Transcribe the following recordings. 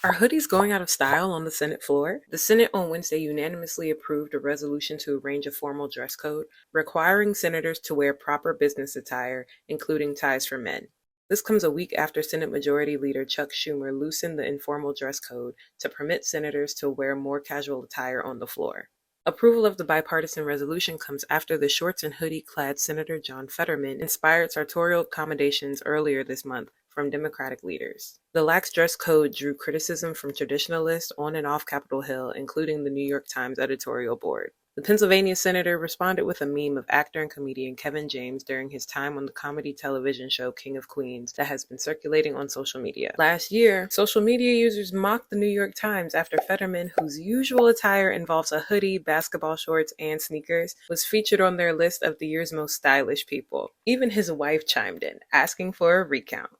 Are hoodies going out of style on the Senate floor? The Senate on Wednesday unanimously approved a resolution to arrange a formal dress code, requiring senators to wear proper business attire, including ties for men. This comes a week after Senate Majority Leader Chuck Schumer loosened the informal dress code to permit senators to wear more casual attire on the floor. Approval of the bipartisan resolution comes after the shorts and hoodie-clad Senator John Fetterman inspired sartorial accommodations earlier this month from Democratic leaders. The lax dress code drew criticism from traditionalists on and off Capitol Hill, including the New York Times editorial board. The Pennsylvania senator responded with a meme of actor and comedian Kevin James during his time on the comedy television show King of Queens that has been circulating on social media. Last year, social media users mocked the New York Times after Fetterman, whose usual attire involves a hoodie, basketball shorts, and sneakers, was featured on their list of the year's most stylish people. Even his wife chimed in, asking for a recount.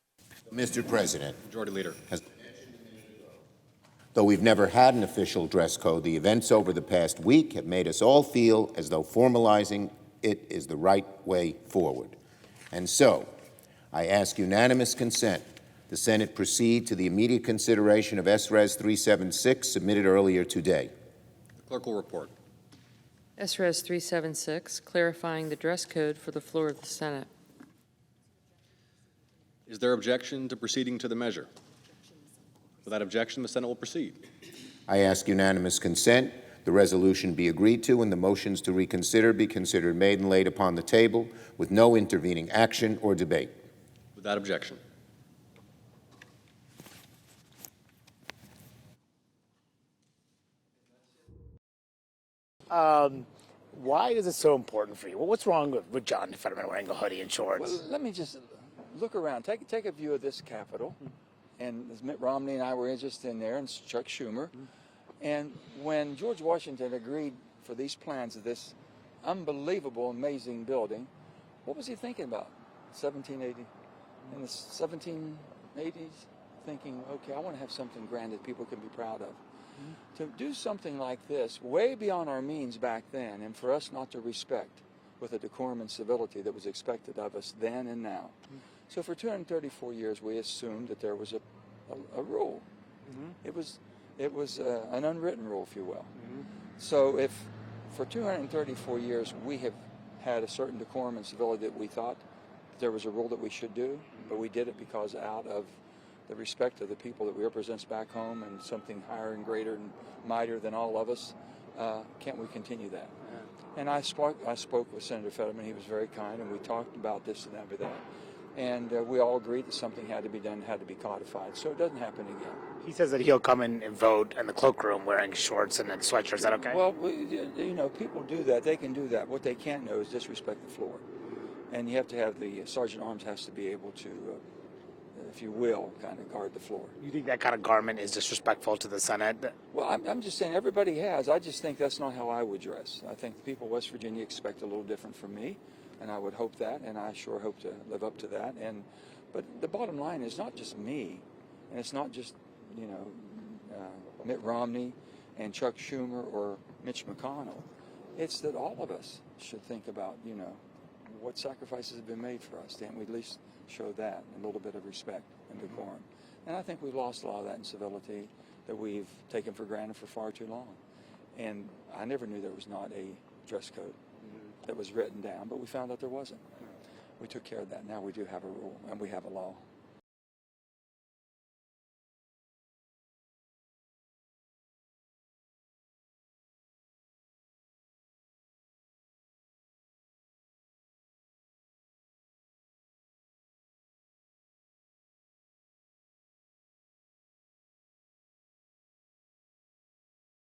Mr. President, Majority Leader. Though we've never had an official dress code, the events over the past week have made us all feel as though formalizing it is the right way forward. And so, I ask unanimous consent the Senate proceed to the immediate consideration of SRES 376 submitted earlier today. The clerk will report. SRES 376, clarifying the dress code for the floor of the Senate. Is there objection to proceeding to the measure? Without objection, the Senate will proceed. I ask unanimous consent the resolution be agreed to and the motions to reconsider be considered made and laid upon the table with no intervening action or debate. Without objection. Why is it so important for you? Well, what's wrong with John Fetterman wearing a hoodie and shorts? Well, let me just look around. Take a view of this Capitol. And as Mitt Romney and I were interested in there, and Chuck Schumer. And when George Washington agreed for these plans of this unbelievable, amazing building, what was he thinking about? 1780. In the 1780s, thinking, okay, I want to have something grand that people can be proud of. To do something like this, way beyond our means back then, and for us not to respect with the decorum and civility that was expected of us then and now. So for 234 years, we assumed that there was a rule. It was an unwritten rule, if you will. So if for 234 years we have had a certain decorum and civility that we thought that there was a rule that we should do, but we did it because out of the respect of the people that we represent back home and something higher and greater and mightier than all of us, can't we continue that? And I spoke with Senator Fetterman. He was very kind, and we talked about this and everything. And we all agreed that something had to be done, had to be codified, so it doesn't happen again. He says that he'll come in and vote in the cloakroom wearing shorts and a sweatshirt. Is that okay? Well, people do that. They can do that. What they can't know is disrespect the floor. And you have to have the Sergeant at Arms has to be able to, if you will, kind of guard the floor. You think that kind of garment is disrespectful to the Senate? Well, I'm just saying everybody has. I just think that's not how I would dress. I think the people of West Virginia expect a little different from me. And I would hope that, and I sure hope to live up to that. But the bottom line is not just me, and it's not just Mitt Romney and Chuck Schumer or Mitch McConnell. It's that all of us should think about what sacrifices have been made for us. Can't we at least show that a little bit of respect and decorum? And I think we've lost a lot of that in civility that we've taken for granted for far too long. And I never knew there was not a dress code that was written down, but we found out there wasn't. We took care of that. Now we do have a rule, and we have a law.